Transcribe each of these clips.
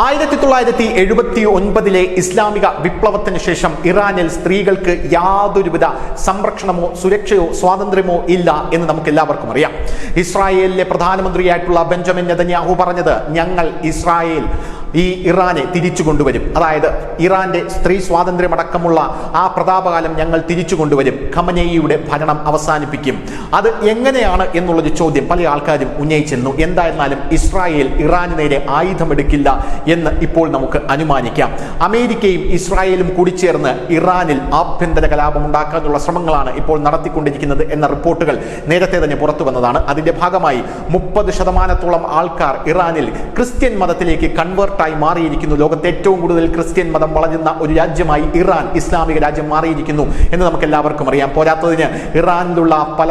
1979 ഇസ്ലാമിക വിപ്ലവത്തിന് ശേഷം ഇറാനിൽ സ്ത്രീകൾക്ക് യാതൊരുവിധ സംരക്ഷണമോ സുരക്ഷയോ സ്വാതന്ത്ര്യമോ ഇല്ല എന്ന് നമുക്ക് എല്ലാവർക്കും അറിയാം. ഇസ്രായേലിലെ പ്രധാനമന്ത്രിയായിട്ടുള്ള ബെഞ്ചമിൻ നെതന്യാഹു പറഞ്ഞത്, ഞങ്ങൾ ഇറാനെ തിരിച്ചു കൊണ്ടുവരും, അതായത് ഇറാന്റെ സ്ത്രീ സ്വാതന്ത്ര്യമടക്കമുള്ള ആ പ്രതാപകാലം ഞങ്ങൾ തിരിച്ചു കൊണ്ടുവരും, ഖമനേയിയുടെ ഭരണം അവസാനിപ്പിക്കും. അത് എങ്ങനെയാണ് എന്നുള്ളൊരു ചോദ്യം പല ആൾക്കാരും ഉന്നയിച്ചിരുന്നു. എന്തായിരുന്നാലും ഇസ്രായേൽ ഇറാന് നേരെ ആയുധമെടുക്കില്ല എന്ന് ഇപ്പോൾ നമുക്ക് അനുമാനിക്കാം. അമേരിക്കയും ഇസ്രായേലും കൂടി ചേർന്ന് ഇറാനിൽ ആഭ്യന്തര കലാപം ഉണ്ടാക്കാനുള്ള ശ്രമങ്ങളാണ് ഇപ്പോൾ നടത്തിക്കൊണ്ടിരിക്കുന്നത് എന്ന റിപ്പോർട്ടുകൾ നേരത്തെ തന്നെ പുറത്തു വന്നതാണ്. അതിന്റെ ഭാഗമായി 30% ആൾക്കാർ ഇറാനിൽ ക്രിസ്ത്യൻ മതത്തിലേക്ക് കൺവേർട്ടായി മാറിയിരിക്കുന്നു. ലോകത്തെ ഏറ്റവും കൂടുതൽ ക്രിസ്ത്യൻ മതം വളരുന്ന ഒരു രാജ്യമായി ഇറാൻ, ഇസ്ലാമിക രാജ്യം മാറിയിരിക്കുന്നു എന്ന് നമുക്ക് എല്ലാവർക്കും അറിയാം. പോരാത്തതിന് ഇറാനിലുള്ള പല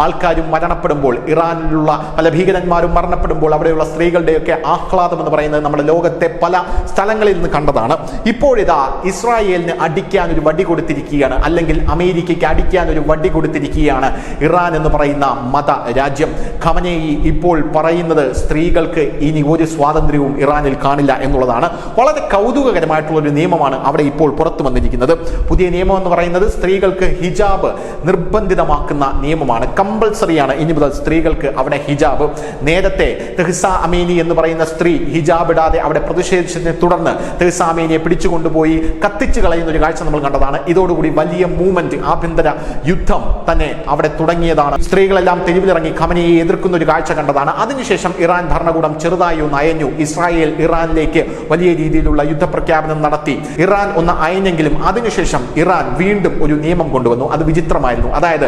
ആൾക്കാരും മരണപ്പെടുമ്പോൾ, ഇറാനിലുള്ള പല ഭീകരന്മാരും മരണപ്പെടുമ്പോൾ അവിടെയുള്ള സ്ത്രീകളുടെയൊക്കെ ആഹ്ലാദം എന്ന് പറയുന്നത് നമ്മുടെ ലോകത്തെ പല സ്ഥലങ്ങളിൽ നിന്ന് കണ്ടതാണ്. ഇപ്പോഴിതാ ഇസ്രായേലിന് അടിക്കാൻ ഒരു വടി കൊടുത്തിരിക്കുകയാണ്, അല്ലെങ്കിൽ അമേരിക്കയ്ക്ക് അടിക്കാൻ ഒരു വടി കൊടുത്തിരിക്കുകയാണ് ഇറാൻ എന്ന് പറയുന്ന മത രാജ്യം. ഖമനേയി ഇപ്പോൾ പറയുന്നത് സ്ത്രീകൾക്ക് ഇനി ഒരു സ്വാതന്ത്ര്യവും ഇറാനിൽ കാണില്ല എന്നുള്ളതാണ്. വളരെ കൗതുകകരമായിട്ടുള്ള ഒരു നിയമമാണ് അവിടെ ഇപ്പോൾ പുറത്തു വന്നിരിക്കുന്നത്. പുതിയ നിയമം എന്ന് പറയുന്നത് സ്ത്രീകൾക്ക് ഹിജാബ് നിർബന്ധിതമാക്കുന്ന നിയമമാണ്. കമ്പൽസറിയാണ് ഇനി മുതൽ സ്ത്രീകൾക്ക് അവിടെ ഹിജാബ്. നേരത്തെ തെഹ്സ അമീനി എന്ന് പറയുന്ന സ്ത്രീ ഹിജാബ് ഇടാതെ അവിടെ പ്രതിഷേധിച്ചതിനെ തുടർന്ന് തെഹ്സ അമീനിയെ പിടിച്ചുകൊണ്ടുപോയി കത്തിച്ചു കളയുന്ന ഒരു കാഴ്ച നമ്മൾ കണ്ടതാണ്. ഇതോടുകൂടി വലിയ മൂവ്മെന്റ്, ആഭ്യന്തര യുദ്ധം തന്നെ അവിടെ തുടങ്ങിയതാണ്. സ്ത്രീകളെല്ലാം തെരുവിലിറങ്ങി ഖമനേയിയെ എതിർക്കുന്ന ഒരു കാഴ്ച കണ്ടതാണ്. അതിനുശേഷം ഇറാൻ ഭരണകൂടം ചെറുതായി ഒന്ന് അയഞ്ഞു. ഇസ്രായേൽ ഇറാനിലേക്ക് വലിയ രീതിയിലുള്ള യുദ്ധപ്രഖ്യാപനം നടത്തി. ഇറാൻ ഒന്ന് അയഞ്ഞെങ്കിലും അതിനുശേഷം ഇറാൻ വീണ്ടും ഒരു നിയമം കൊണ്ടുവന്നു. അത് വിചിത്രമായിരുന്നു. അതായത്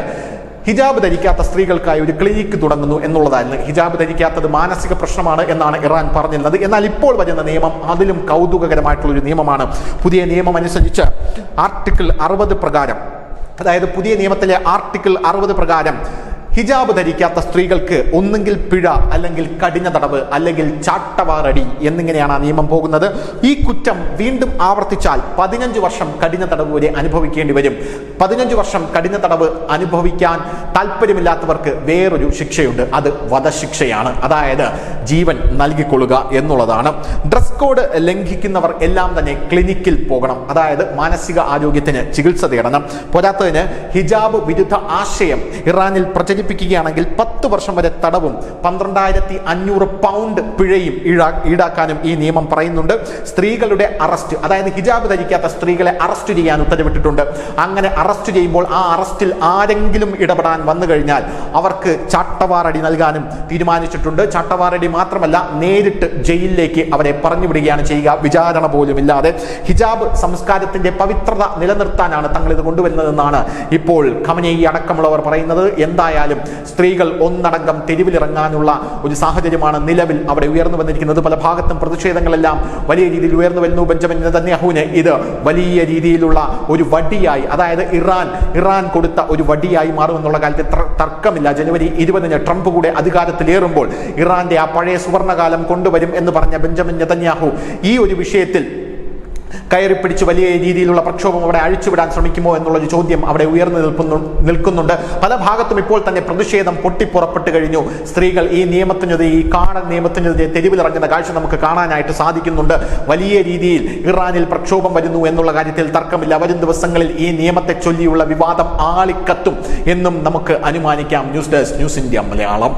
ഹിജാബ് ധരിക്കാത്ത സ്ത്രീകൾക്കായി ഒരു ക്ലിനിക്ക് തുടങ്ങുന്നു എന്നുള്ളതായിരുന്നു. ഹിജാബ് ധരിക്കാത്തത് മാനസിക പ്രശ്നമാണ് എന്നാണ് ഇറാൻ പറഞ്ഞിരുന്നത്. എന്നാൽ ഇപ്പോൾ വരുന്ന നിയമം അതിലും കൗതുകകരമായിട്ടുള്ള ഒരു നിയമമാണ്. പുതിയ നിയമം അനുസരിച്ച് ആർട്ടിക്കിൾ 60 പ്രകാരം, അതായത് പുതിയ നിയമത്തിലെ ആർട്ടിക്കിൾ 60 പ്രകാരം ഹിജാബ് ധരിക്കാത്ത സ്ത്രീകൾക്ക് ഒന്നുകിൽ പിഴ, അല്ലെങ്കിൽ കഠിന തടവ്, അല്ലെങ്കിൽ ചാട്ടവാറടി എന്നിങ്ങനെയാണ് ആ നിയമം പോകുന്നത്. ഈ കുറ്റം വീണ്ടും ആവർത്തിച്ചാൽ 15 വർഷം കഠിന തടവ് വരെ അനുഭവിക്കേണ്ടി വരും. 15 വർഷം കഠിന തടവ് അനുഭവിക്കാൻ താല്പര്യമില്ലാത്തവർക്ക് വേറൊരു ശിക്ഷയുണ്ട്. അത് വധശിക്ഷയാണ്. അതായത് ജീവൻ നൽകിക്കൊള്ളുക എന്നുള്ളതാണ്. ഡ്രസ് കോഡ് ലംഘിക്കുന്നവർ എല്ലാം തന്നെ ക്ലിനിക്കിൽ പോകണം, അതായത് മാനസിക ആരോഗ്യത്തിന് ചികിത്സ തേടണം. പോരാത്തതിന് ഹിജാബ് വിരുദ്ധ ആശയം ഇറാനിൽ പ്രചരിപ്പിക്കുകയാണെങ്കിൽ 10 വർഷം വരെ തടവും 12,500 പൗണ്ട് പിഴയും ഈടാക്കാനും ഈ നിയമം പറയുന്നുണ്ട്. സ്ത്രീകളുടെ അറസ്റ്റ്, അതായത് ഹിജാബ് ധരിക്കാത്ത സ്ത്രീകളെ അറസ്റ്റ് ചെയ്യാൻ ഉത്തരവിട്ടിട്ടുണ്ട്. അങ്ങനെ അറസ്റ്റ് ചെയ്യുമ്പോൾ ആ അറസ്റ്റിൽ ആരെങ്കിലും ഇടപെടാൻ വന്നു കഴിഞ്ഞാൽ അവർക്ക് ചാട്ടവാറടി നൽകാനും തീരുമാനിച്ചിട്ടുണ്ട്. ചാട്ടവാറടി മാത്രമല്ല, നേരിട്ട് ജയിലിലേക്ക് അവരെ പറഞ്ഞുവിടുകയാണ് ചെയ്യുക, വിചാരണ പോലും ഇല്ലാതെ. ഹിജാബ് സംസ്കാരത്തിന്റെ പവിത്രത നിലനിർത്താനാണ് തങ്ങൾ ഇത് കൊണ്ടുവരുന്നതെന്നാണ് ഇപ്പോൾ ഖമനേയി അടക്കമുള്ളവർ പറയുന്നത്. എന്തായാലും സ്ത്രീകൾ ഒന്നടങ്കം തെരുവിലിറങ്ങാനുള്ള ഒരു സാഹചര്യമാണ് നിലവിൽ അവിടെ ഉയർന്നു വന്നിരിക്കുന്നത്. പല ഭാഗത്തും പ്രതിഷേധങ്ങളെല്ലാം വലിയ രീതിയിൽ ഉയർന്നു വരുന്നു. ബെഞ്ചമിൻ നെതന്യാഹുവിന് ഇത് വലിയ രീതിയിലുള്ള ഒരു വടിയായി, അതായത് ഇറാൻ കൊടുത്ത ഒരു വടിയായി മാറുമെന്നുള്ള കാര്യത്തിൽ തർക്കമില്ല. ജനുവരി 20 ട്രംപ് കൂടെ അധികാരത്തിലേറുമ്പോൾ ഇറാന്റെ ആ പഴയ സുവർണകാലം കൊണ്ടുവരും എന്ന് പറഞ്ഞ ബെഞ്ചമിൻ നെതന്യാഹു ഈ ഒരു വിഷയത്തിൽ കയറിപ്പിടിച്ച് വലിയ രീതിയിലുള്ള പ്രക്ഷോഭം അവിടെ അഴിച്ചുവിടാൻ ശ്രമിക്കുമോ എന്നുള്ളൊരു ചോദ്യം അവിടെ ഉയർന്നു നിൽക്കുന്നുണ്ട്. പല ഭാഗത്തും ഇപ്പോൾ തന്നെ പ്രതിഷേധം പൊട്ടിപ്പുറപ്പെട്ട് കഴിഞ്ഞു. സ്ത്രീകൾ ഈ നിയമത്തിനെതിരെ, ഈ കാടൻ നിയമത്തിനെതിരെ തെരുവിലിറങ്ങുന്ന കാഴ്ച നമുക്ക് കാണാനായിട്ട് സാധിക്കുന്നുണ്ട്. വലിയ രീതിയിൽ ഇറാനിൽ പ്രക്ഷോഭം വരുന്നു എന്നുള്ള കാര്യത്തിൽ തർക്കമില്ല. വരും ദിവസങ്ങളിൽ ഈ നിയമത്തെ ചൊല്ലിയുള്ള വിവാദം ആളിക്കത്തും എന്നും നമുക്ക് അനുമാനിക്കാം. News desk, news India Malayalam.